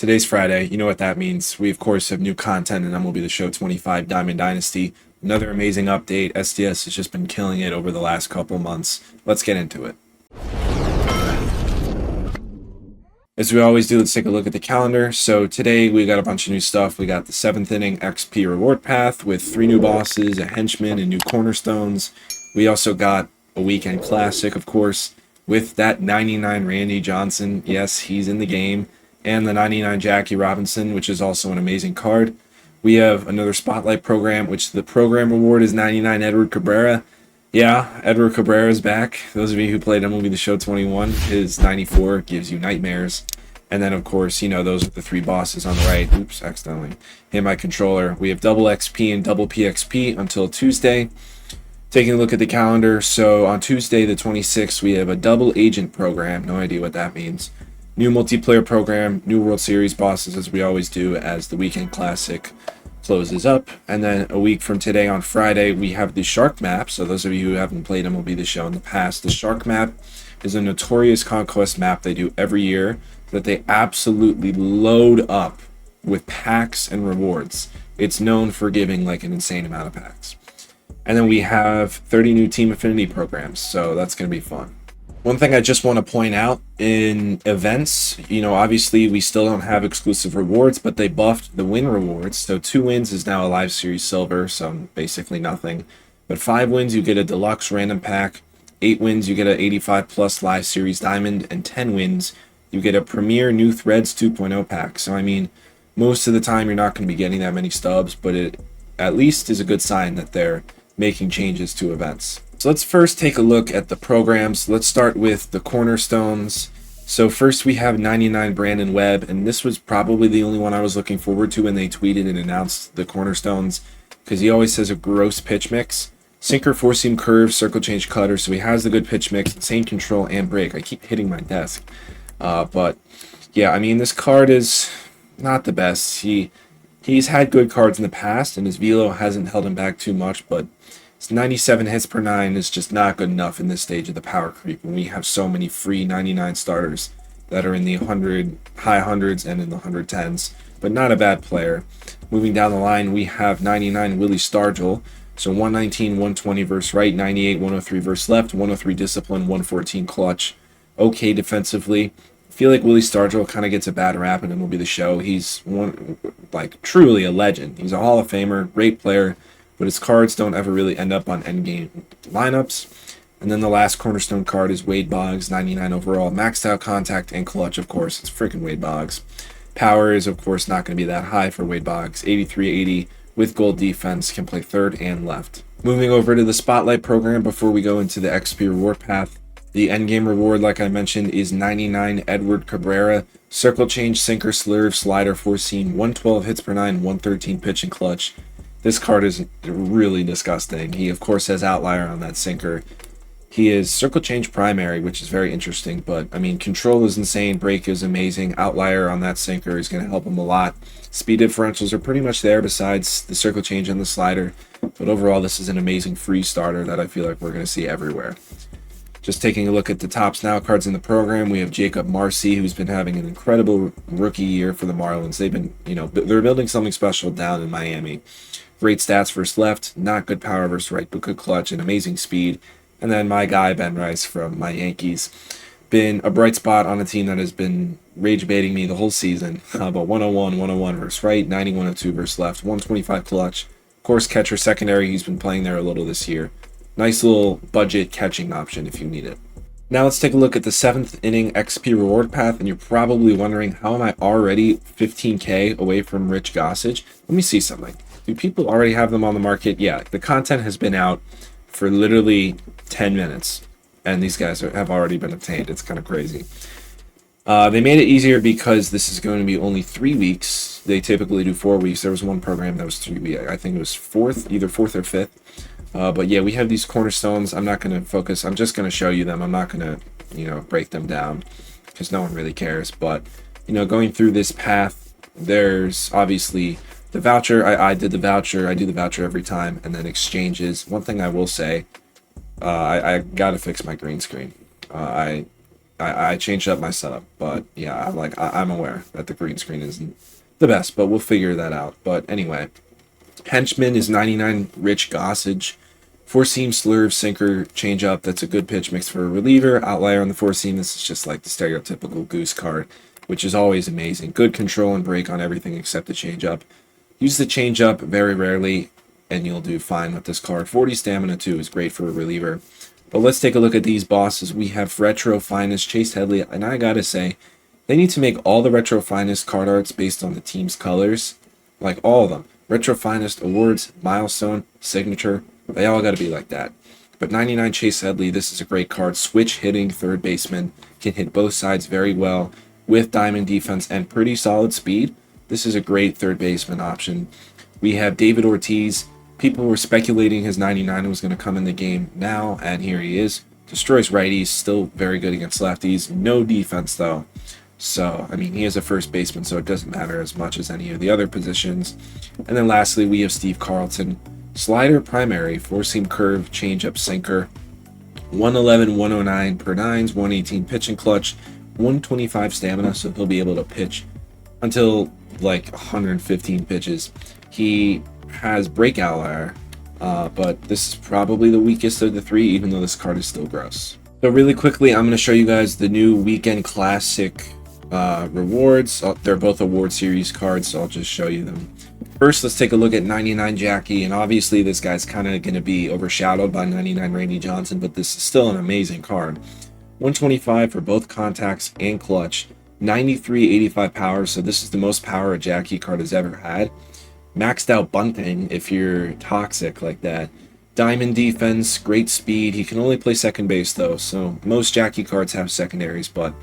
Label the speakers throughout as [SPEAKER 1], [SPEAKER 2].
[SPEAKER 1] Today's Friday. You know what that means. We, of course, have new content in MLB The Show 25 Diamond Dynasty. Another amazing update. SDS has just been killing it over the last couple months. Let's get into it. As we always do, let's take a look at the calendar. So today we got a bunch of new stuff. We got the 7th inning XP reward path with 3 new bosses, a henchman, and new cornerstones. We also got a weekend classic, of course, with that 99 Randy Johnson. Yes, he's in the game. And the 99 Jackie Robinson, which is also an amazing card. We have another Spotlight program, which the program reward is 99 Edward Cabrera. Yeah, Edward Cabrera is back. Those of you who played MLB The Show 21, his 94 gives you nightmares. And then, of course, you know, those are the 3 bosses on the right. Oops, accidentally hit my controller. We have double XP and double PXP until Tuesday. Taking a look at the calendar, so on Tuesday the 26th, we have a double agent program. No idea what that means. New multiplayer program, new World Series bosses, as we always do, as the Weekend Classic closes up. And then a week from today on Friday, we have the Shark Map. So those of you who haven't played MLB The Show in the past, the Shark Map is a notorious conquest map they do every year that they absolutely load up with packs and rewards. It's known for giving like an insane amount of packs. And then we have 30 new Team Affinity programs, so that's going to be fun. One thing I just want to point out in events, you know, obviously we still don't have exclusive rewards, but they buffed the win rewards. So 2 wins is now a Live Series Silver, so basically nothing. But 5 wins, you get a Deluxe Random Pack. 8 wins, you get a 85 Plus Live Series Diamond. And 10 wins, you get a Premier New Threads 2.0 pack. So, I mean, most of the time you're not going to be getting that many stubs, but it at least is a good sign that they're making changes to events. So let's first take a look at the programs. Let's start with the cornerstones. So first we have 99 Brandon Webb, and this was probably the only one I was looking forward to when they tweeted and announced the cornerstones, because he always says a gross pitch mix. Sinker, 4-seam curve, circle change cutter, so he has the good pitch mix, insane control, and break. I keep hitting my desk. But yeah, I mean, this card is not the best. He's had good cards in the past, and his velo hasn't held him back too much, but 97 hits per 9 is just not good enough in this stage of the power creep when we have so many free 99 starters that are in the high hundreds and in the 110s, but not a bad player. Moving down the line, we have 99 Willie Stargell, so 119, 120 versus right, 98, 103 versus left, 103 discipline, 114 clutch. Okay defensively. I feel like Willie Stargell kind of gets a bad rap and it will be the show. He's truly a legend. He's a Hall of Famer, great player, but his cards don't ever really end up on endgame lineups. And then the last cornerstone card is Wade Boggs, 99 overall, maxed out contact and clutch, of course. It's freaking Wade Boggs. Power is, of course, not going to be that high for Wade Boggs. 83-80 with gold defense, can play third and left. Moving over to the Spotlight program before we go into the XP reward path. The endgame reward, like I mentioned, is 99 Edward Cabrera, circle change, sinker, slurve, slider, 4-seam, 112 hits per 9, 113 pitch and clutch. This card is really disgusting. He, of course, has outlier on that sinker. He is circle change primary, which is very interesting, but, I mean, control is insane, break is amazing, outlier on that sinker is going to help him a lot. Speed differentials are pretty much there besides the circle change and the slider, but overall, this is an amazing free starter that I feel like we're going to see everywhere. Just taking a look at the tops now cards in the program, we have Jacob Marcy, who's been having an incredible rookie year for the Marlins. They've been, you know, they're building something special down in Miami. Great stats versus left, not good power versus right, but good clutch and amazing speed. And then my guy, Ben Rice from my Yankees. Been a bright spot on a team that has been rage baiting me the whole season. But 101, 101 versus right, 90, 102 versus left, 125 clutch. Of course, catcher secondary, he's been playing there a little this year. Nice little budget catching option if you need it. Now let's take a look at the 7th inning XP reward path, and you're probably wondering, how am I already 15K away from Rich Gossage? Let me see something. Do people already have them on the market? Yeah, the content has been out for literally 10 minutes, and these guys have already been obtained. It's kind of crazy. They made it easier because this is going to be only 3 weeks. They typically do 4 weeks. There was one program that was 3 weeks. I think it was either fourth or fifth. But yeah, we have these cornerstones. I'm not going to focus. I'm just going to show you them. I'm not going to, break them down because no one really cares. But, going through this path, there's obviously the voucher. I did the voucher. I do the voucher every time. And then exchanges. One thing I will say, I got to fix my green screen. I I changed up my setup, but yeah, I'm aware that the green screen isn't the best, but we'll figure that out. But anyway, Henchman is 99 Rich Gossage. Four seam slurve sinker changeup. That's a good pitch mix for a reliever. Outlier on the four seam. This is just like the stereotypical goose card, which is always amazing. Good control and break on everything except the changeup. Use the changeup very rarely, and you'll do fine with this card. 40 stamina too is great for a reliever. But let's take a look at these bosses. We have Retro Finest, Chase Headley, and I gotta say, they need to make all the Retro Finest card arts based on the team's colors. Like all of them. Retro Finest, Awards, Milestone, Signature, they all gotta be like that. But 99 Chase Headley, this is a great card. Switch hitting third baseman, can hit both sides very well with diamond defense and pretty solid speed. This is a great third baseman option. We have David Ortiz. People were speculating his 99 was going to come in the game now, and here he is. Destroys righties, still very good against lefties. No defense, though. So, I mean, he is a first baseman, so it doesn't matter as much as any of the other positions. And then lastly, we have Steve Carlton. Slider primary, four-seam curve, changeup sinker. 111, 109 per nines, 118 pitch and clutch, 125 stamina, so he'll be able to pitch until like 115 pitches. He has breakout outlier, but this is probably the weakest of the three, even though this card is still gross. So really quickly, I'm going to show you guys the new Weekend Classic rewards. They're both award series cards, so I'll just show you them. First, let's take a look at 99 Jackie, and obviously this guy's kind of going to be overshadowed by 99 Randy Johnson, but this is still an amazing card. 125 for both contacts and clutch, 93 85 power, so this is the most power a Jackie card has ever had. Maxed out bunting if you're toxic like that. Diamond defense, great speed. He can only play second base though, so most Jackie cards have secondaries, but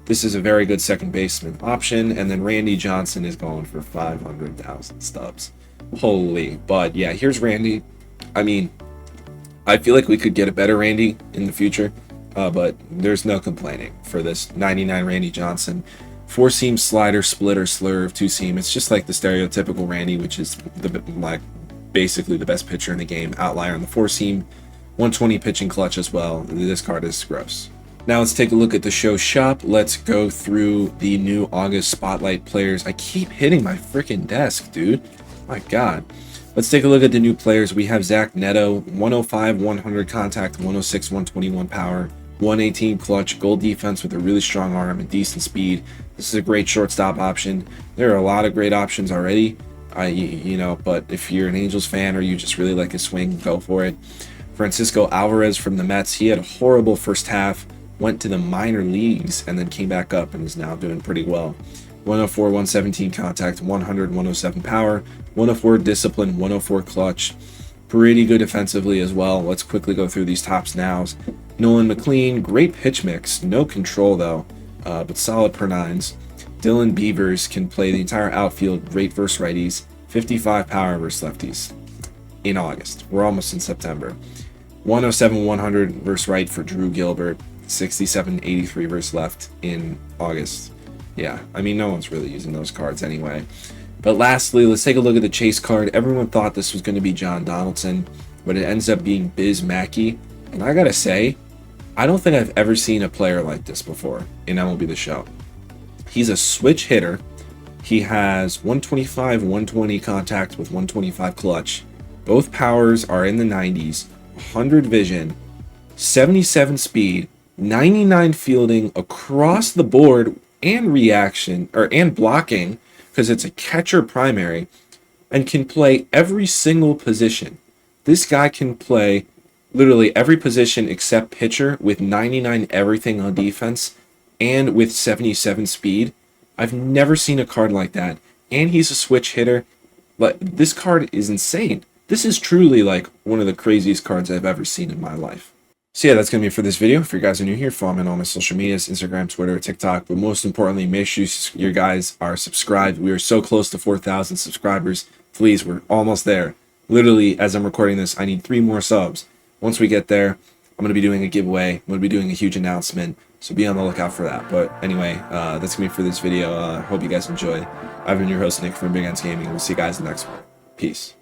[SPEAKER 1] this is a very good second baseman option. And then Randy Johnson is going for 500,000 stubs. Holy, but yeah, here's Randy. I mean, I feel like we could get a better Randy in the future, but there's no complaining for this 99 Randy Johnson. Four-seam slider, splitter, slurve, two-seam. It's just like the stereotypical Randy, which is basically the best pitcher in the game. Outlier on the four-seam, 120 pitching clutch as well. This card is gross. Now let's take a look at the show shop. Let's go through the new August Spotlight players. I keep hitting my freaking desk, dude. My God. Let's take a look at the new players. We have Zach Neto, 105, 100 contact, 106, 121 power, 118 clutch, gold defense with a really strong arm and decent speed. This is a great shortstop option. There are a lot of great options already, but if you're an Angels fan or you just really like his swing, go for it. Francisco Alvarez from the Mets, he had a horrible first half, went to the minor leagues, and then came back up and is now doing pretty well. 104, 117 contact, 100, 107 power, 104 discipline, 104 clutch. Pretty good defensively as well. Let's quickly go through these tops nows. Nolan McLean, great pitch mix, no control though, but solid per nines. Dylan Beavers can play the entire outfield, great versus righties, 55 power versus lefties in August. We're almost in September. 107, 100 versus right for Drew Gilbert, 67, 83 versus left in August. Yeah, I mean, no one's really using those cards anyway. But lastly, let's take a look at the chase card. Everyone thought this was going to be John Donaldson, but it ends up being Biz Mackey. And I gotta say, I don't think I've ever seen a player like this before in MLB The Show. He's a switch hitter. He has 125, 120 contact with 125 clutch. Both powers are in the 90s, 100 vision, 77 speed, 99 fielding across the board and reaction, and blocking, because it's a catcher primary, and can play every single position. This guy can play literally every position except pitcher with 99 everything on defense and with 77 speed. I've never seen a card like that. And he's a switch hitter. But this card is insane. This is truly like one of the craziest cards I've ever seen in my life. So yeah, that's going to be it for this video. If you guys are new here, follow me on all my social medias, Instagram, Twitter, TikTok. But most importantly, make sure you guys are subscribed. We are so close to 4,000 subscribers. Please, we're almost there. Literally, as I'm recording this, I need 3 more subs. Once we get there, I'm going to be doing a giveaway. I'm going to be doing a huge announcement. So be on the lookout for that. But anyway, that's going to be it for this video. Hope you guys enjoy. I've been your host, Nick from Big Ends Gaming. We'll see you guys in the next one. Peace.